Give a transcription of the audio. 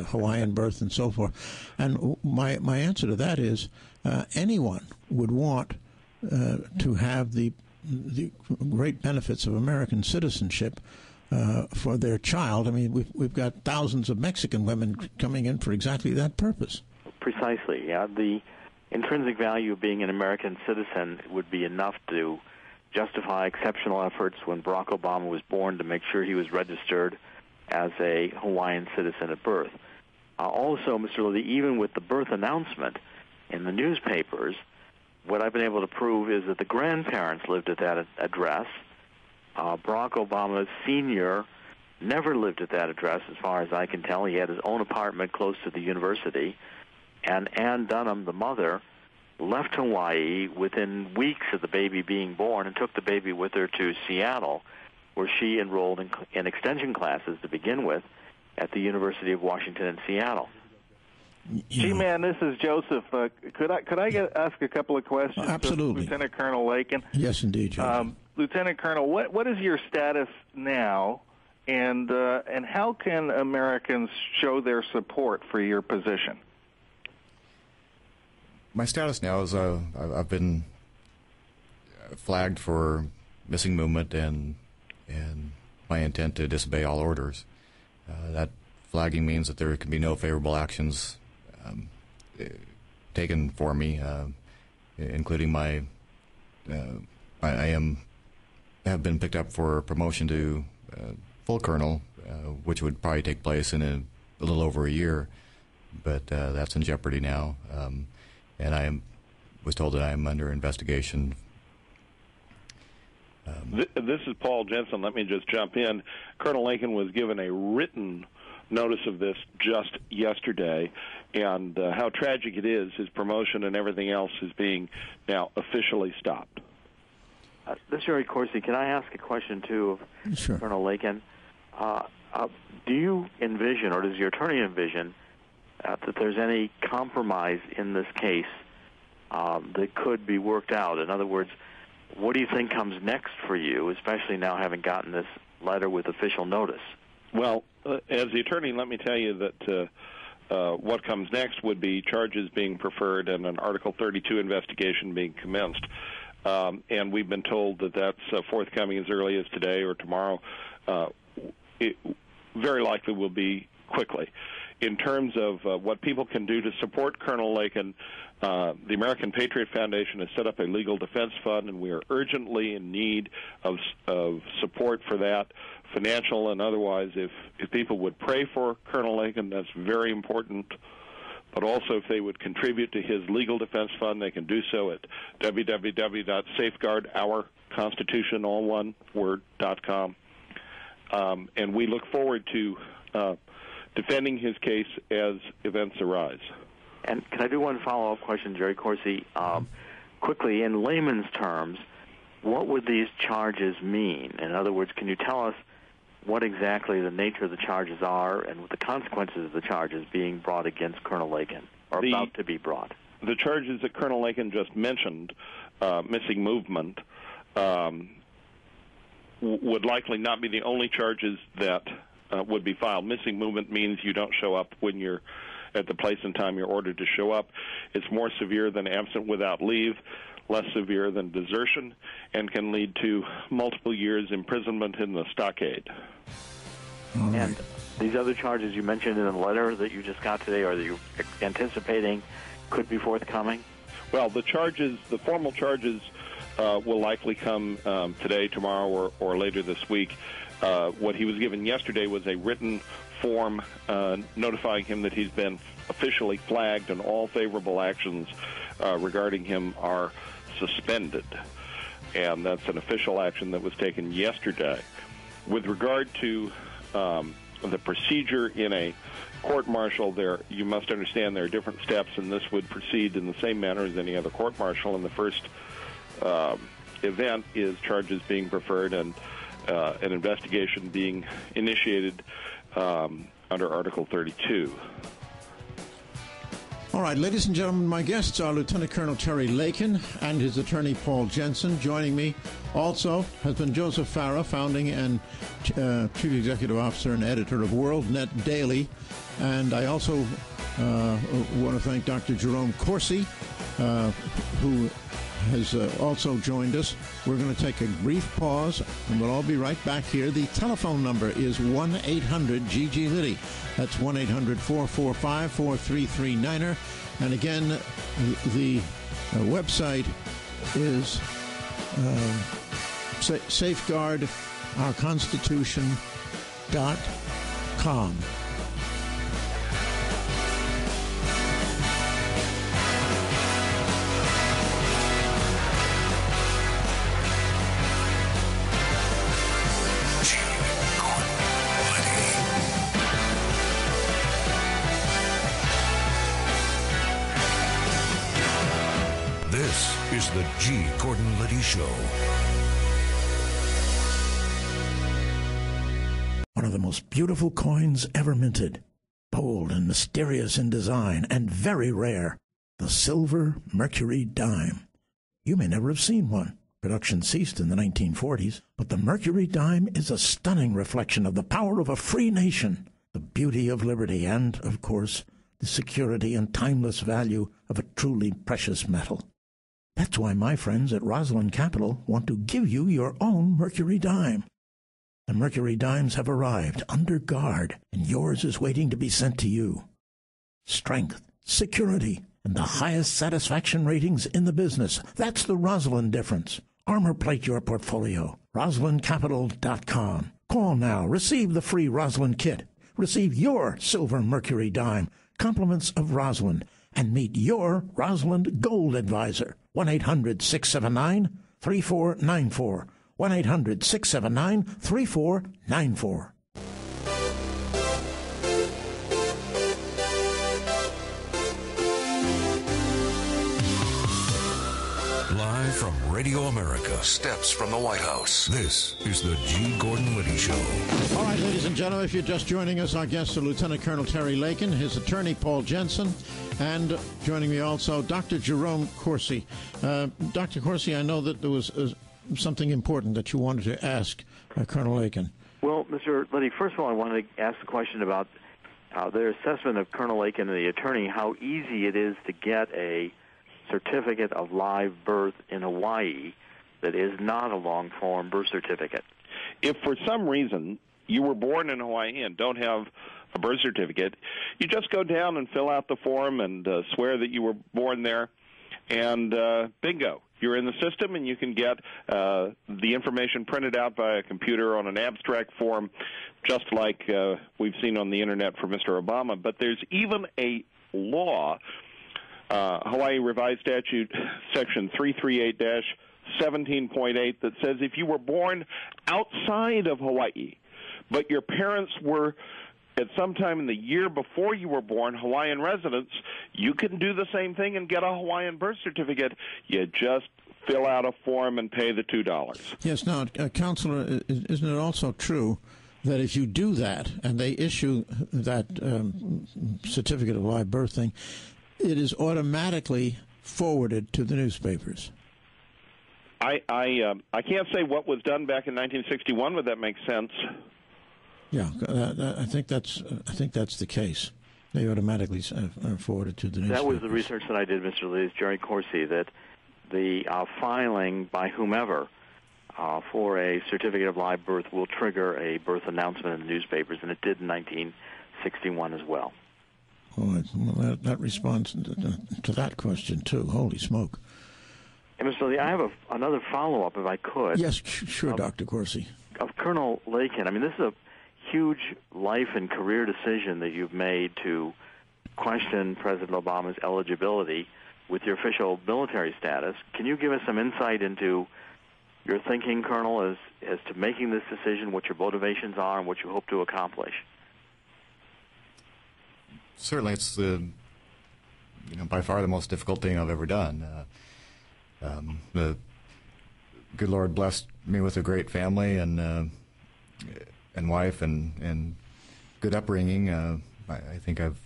Hawaiian birth and so forth. And my answer to that is anyone would want to have the great benefits of American citizenship for their child. I mean, we've got thousands of Mexican women coming in for exactly that purpose. Precisely, yeah. The intrinsic value of being an American citizen would be enough to justify exceptional efforts when Barack Obama was born to make sure he was registered as a Hawaiian citizen at birth. Also, Mr. Liddy, even with the birth announcement in the newspapers, what I've been able to prove is that the grandparents lived at that address. Barack Obama Sr. never lived at that address, as far as I can tell. He had his own apartment close to the university. And Ann Dunham, the mother, left Hawaii within weeks of the baby being born and took the baby with her to Seattle, where she enrolled in extension classes to begin with at the University of Washington in Seattle. G-Man, this is Joseph. Could I ask a couple of questions? Absolutely. Lieutenant Colonel Lakin? Yes, indeed, Joseph. Lieutenant Colonel, what is your status now, and how can Americans show their support for your position? My status now is I've been flagged for missing movement and my intent to disobey all orders. That flagging means that there can be no favorable actions taken for me, including have been picked up for promotion to full colonel, which would probably take place in a little over a year, but that's in jeopardy now. And I was told that I am under investigation. This is Paul Jensen. Let me just jump in. Colonel Lakin was given a written notice of this just yesterday, and how tragic it is, his promotion and everything else is being now officially stopped. This is Jerry Corsi. Can I ask a question, too, of Sure. Colonel Lakin? Do you envision, or does your attorney envision, that there's any compromise in this case that could be worked out? In other words, what do you think comes next for you, especially now having gotten this letter with official notice? Well, as the attorney, let me tell you that what comes next would be charges being preferred and an Article 32 investigation being commenced. And we've been told that that's forthcoming as early as today or tomorrow. It very likely will be quickly. In terms of what people can do to support Colonel Lakin, the American Patriot Foundation has set up a legal defense fund, and we are urgently in need of support for that, financial and otherwise. If people would pray for Colonel Lakin, that's very important. But also, if they would contribute to his legal defense fund, they can do so at www.safeguardourconstitution.com. And we look forward to defending his case as events arise. And can I do one follow-up question, Jerry Corsi? Quickly, in layman's terms, what would these charges mean? In other words, can you tell us what exactly the nature of the charges are and what the consequences of the charges being brought against Colonel Lakin, or about to be brought? The charges that Colonel Lakin just mentioned, missing movement, would likely not be the only charges that would be filed. Missing movement means you don't show up when you're at the place and time you're ordered to show up. It's more severe than absent without leave, less severe than desertion, and can lead to multiple years imprisonment in the stockade. And these other charges you mentioned in the letter that you just got today, or that you're anticipating could be forthcoming? Well, the formal charges will likely come today, tomorrow, or later this week. What he was given yesterday was a written form notifying him that he's been officially flagged and all favorable actions regarding him are suspended. And that's an official action that was taken yesterday. With regard to the procedure in a court-martial, you must understand there are different steps, and this would proceed in the same manner as any other court-martial. And the first event is charges being preferred and an investigation being initiated under Article 32. All right, ladies and gentlemen, my guests are Lieutenant Colonel Terry Lakin and his attorney Paul Jensen. Joining me also has been Joseph Farah, founding and Chief Executive Officer and editor of WorldNet Daily. And I also want to thank Dr. Jerome Corsi, who has also joined us. We're going to take a brief pause, and we'll all be right back here. The telephone number is 1-800-GG-LIDDY. That's 1-800-445-4339. And again, the website is safeguardourconstitution.com. This is the G. Gordon Liddy Show. One of the most beautiful coins ever minted. Bold and mysterious in design and very rare. The silver Mercury dime. You may never have seen one. Production ceased in the 1940s, but the Mercury dime is a stunning reflection of the power of a free nation, the beauty of liberty, and, of course, the security and timeless value of a truly precious metal. That's why my friends at Rosalind Capital want to give you your own Mercury dime. The Mercury dimes have arrived under guard, and yours is waiting to be sent to you. Strength, security, and the highest satisfaction ratings in the business. That's the Rosalind difference. Armor plate your portfolio. RosalindCapital.com. Call now. Receive the free Rosalind kit. Receive your silver Mercury dime. Compliments of Rosalind. And meet your Rosalind Gold Advisor. 1-800-679-3494. 1-800-679-3494. Live from Radio America, steps from the White House. This is the G. Gordon Liddy Show. All right, ladies and gentlemen, if you're just joining us, our guests are Lieutenant Colonel Terry Lakin, his attorney Paul Jensen, and joining me also, Dr. Jerome Corsi. Dr. Corsi, I know that there was something important that you wanted to ask Colonel Lakin. Well, Mr. Liddy, first of all, I wanted to ask the question about their assessment of Colonel Lakin and the attorney, how easy it is to get a certificate of live birth in Hawaii that is not a long-form birth certificate. If for some reason you were born in Hawaii and don't have a birth certificate, you just go down and fill out the form and swear that you were born there, and bingo. You're in the system, and you can get the information printed out by a computer on an abstract form, just like we've seen on the Internet for Mr. Obama. But there's even a law, Hawaii Revised Statute Section 338-17.8, that says if you were born outside of Hawaii, but your parents were at some time in the year before you were born Hawaiian residents, you can do the same thing and get a Hawaiian birth certificate. You just fill out a form and pay the $2. Yes. Now, Counselor, isn't it also true that if you do that and they issue that certificate of live birth thing, it is automatically forwarded to the newspapers? I can't say what was done back in 1961, but that makes sense. Yeah, I think that's the case. They automatically forward it to the newspapers. That was the research that I did, Mr. Lee, Jerry Corsi, that the filing by whomever for a certificate of live birth will trigger a birth announcement in the newspapers, and it did in 1961 as well. Well, that responds to that question, too. Holy smoke. And Mr. Lee, I have another follow-up, if I could. Yes, sure, Dr. Corsi. Of Colonel Lakin. I mean, this is a huge life and career decision that you've made to question President Obama's eligibility with your official military status. Can you give us some insight into your thinking, Colonel, as to making this decision, what your motivations are, and what you hope to accomplish? Certainly, it's by far the most difficult thing I've ever done. The good Lord blessed me with a great family and wife and good upbringing. I think I've